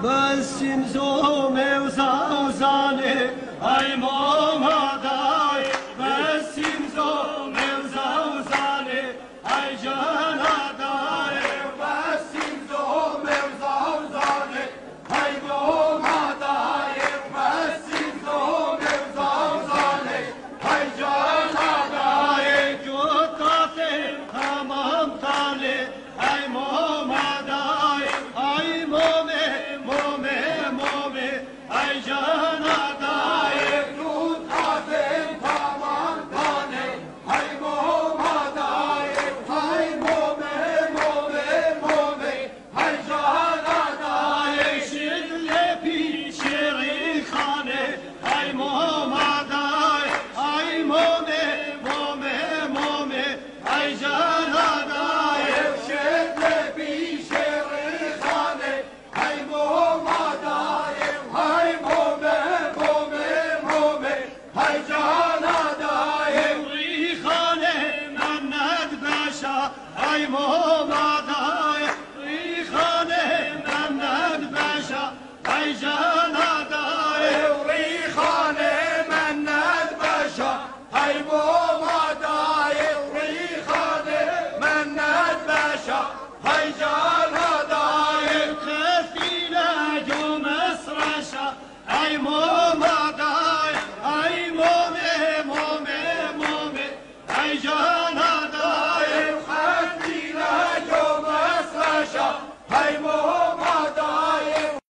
بسیم زومه و زوزانه ای مامادای بسیم زومه و زوزانه ای جانادای بسیم زومه و زوزانه ای مامادای بسیم زومه و زوزانه ای جانادای جوتاته تمام تاله ای مامادای ای مومه ای جانادای جوتاته تمام تاله ای مامادای ای مومه ای جانادای شدل پیش ریخانه ای مامادای ای مومه ای جانادای شدل پیش ریخانه ای مامادای ای مومه ای جانادای ریخانه منت بشا ای مامادای ریخانه منت بشا ای جانادای